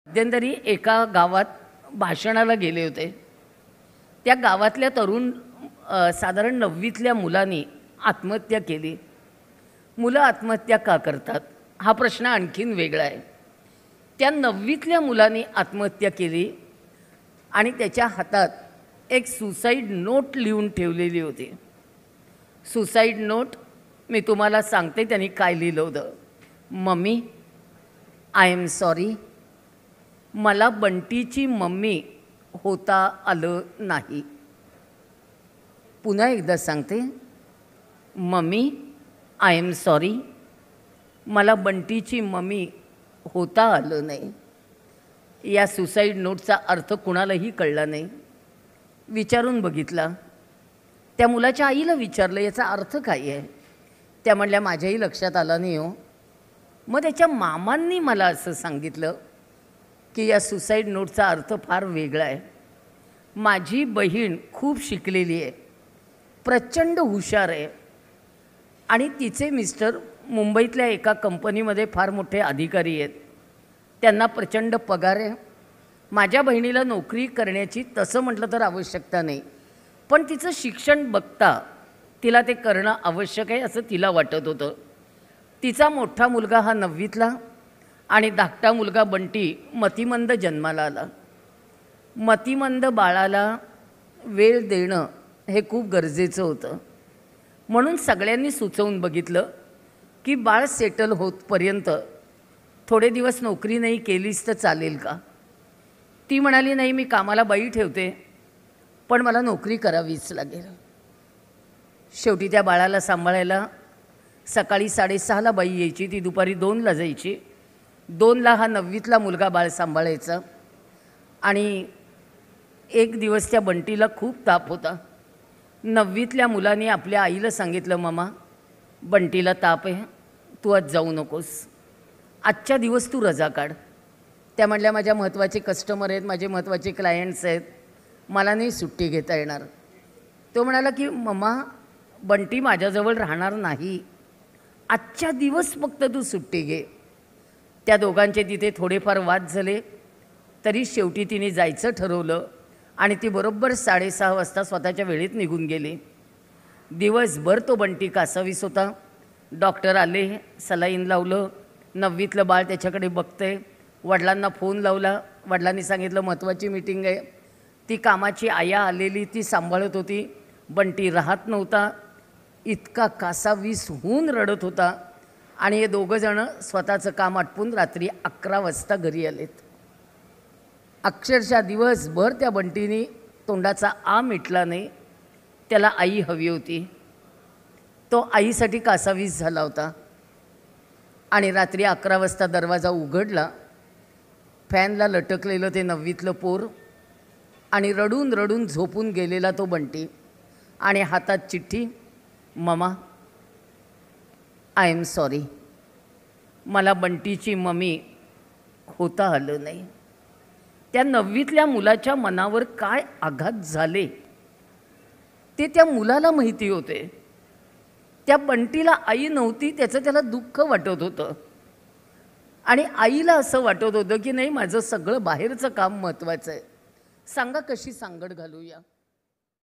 मध्यंतरी एका गावात भाषणाला गेले होते. त्या गावातल्या तरुण साधारण 9वीतल्या मुलांनी आत्महत्या केली. मुलं आत्महत्या का करतात हा प्रश्न आणखीन वेगळा आहे. त्या 9वीतल्या मुलांनी आत्महत्या केली आणि त्याच्या हातात एक सुसाईड नोट लिहून ठेवलेली होती. सुसाईड नोट मी तुम्हाला सांगते त्यांनी काय लिहिलं होतं. मम्मी, आय एम सॉरी, मला बंटीची मम्मी होता आलं नाही. पुन्हा एकदा सांगते, मम्मी, आय एम सॉरी, मला बंटीची मम्मी होता आलं नाही. या सुसाईड नोटचा अर्थ कुणालाही कळला नाही. विचारून बघितला, त्या मुलाच्या आईला विचारलं याचा अर्थ काय आहे. त्या म्हणल्या माझ्याही लक्षात आलं नाही हो. मग त्याच्या मामांनी मला असं सांगितलं की या सुसाईड नोटचा अर्थ फार वेगळा आहे. माझी बहीण खूप शिकलेली आहे, प्रचंड हुशार आहे आणि तिचे मिस्टर मुंबईतल्या एका कंपनीमध्ये फार मोठे अधिकारी आहेत. त्यांना प्रचंड पगार आहे. माझ्या बहिणीला नोकरी करण्याची तसं म्हटलं तर आवश्यकता नाही, पण तिचं शिक्षण बघता तिला ते करणं आवश्यक आहे असं तिला वाटत होतं. तिचा मोठा मुलगा हा 9वीतला आणि धाकटा मुलगा बंटी मतिमंद जन्माला आला. मतिमंद बाळाला वेळ देणं हे खूप गरजेचं होतं. म्हणून सगळ्यांनी सुचवून बघितलं की बाळ सेटल होतपर्यंत थोडे दिवस नोकरी नाही केलीस तर चालेल का. ती म्हणाली नाही, मी कामाला बाई ठेवते पण मला नोकरी करावीच लागेल. शेवटी त्या बाळाला सांभाळायला सकाळी 6:30ला बाई यायची, ती दुपारी 2ला जायची. 2ला हा 9वीतला मुलगा बाळ सांभाळायचा. आणि एक दिवस त्या बंटीला खूप ताप होता. 9वीतल्या मुलाने आपल्या आईला सांगितलं, ममा, बंटीला ताप आहे, तू आज जाऊ नकोस, आजच्या दिवस तू रजा काढ. त्या म्हणल्या माझ्या महत्त्वाचे कस्टमर आहेत, माझे महत्त्वाचे क्लायंट्स आहेत, मला नाही सुट्टी घेता येणार. तो म्हणाला की मम्मा, बंटी माझ्याजवळ राहणार नाही, आजच्या दिवस फक्त तू सुट्टी घे. त्या दोघांचे तिथे थोडेफार वाद झाले, तरी शेवटी तिने जायचं ठरवलं आणि ती बरोबर 6:30 वाजता स्वतःच्या वेळेत निघून गेली. दिवसभर तो बंटी कासावीस होता. डॉक्टर आले, सलाईन लावलं. 9वीतलं बाळ त्याच्याकडे बघतंय. वडिलांना फोन लावला, वडिलांनी सांगितलं महत्त्वाची मीटिंग आहे. ती कामाची आया आलेली, ती सांभाळत होती. बंटी राहत नव्हता, इतका कासावीस होऊन रडत होता. आणि हे दोघंजणं स्वतःचं काम आटपून रात्री 11 वाजता घरी आलेत. अक्षरशः दिवसभर त्या बंटीने तोंडाचा आ मिटला नाही. त्याला आई हवी होती. तो आईसाठी कासावीस झाला होता. आणि रात्री 11 वाजता दरवाजा उघडला. फॅनला लटकलेलं ते 9वीतलं पोर आणि रडून रडून झोपून गेलेला तो बंटी आणि हातात चिठ्ठी, ममा, आय एम सॉरी, मला बंटीची मम्मी होता आलं नाही. त्या 9वीतल्या मुलाच्या मनावर काय आघात झाले ते त्या मुलाला माहिती होते. त्या बंटीला आई नव्हती त्याचं त्याला दुःख वाटत होतं. आणि आईला असं वाटत होतं की नाही, माझं सगळं बाहेरचं काम महत्त्वाचं आहे. सांगा कशी सांगड घालूया.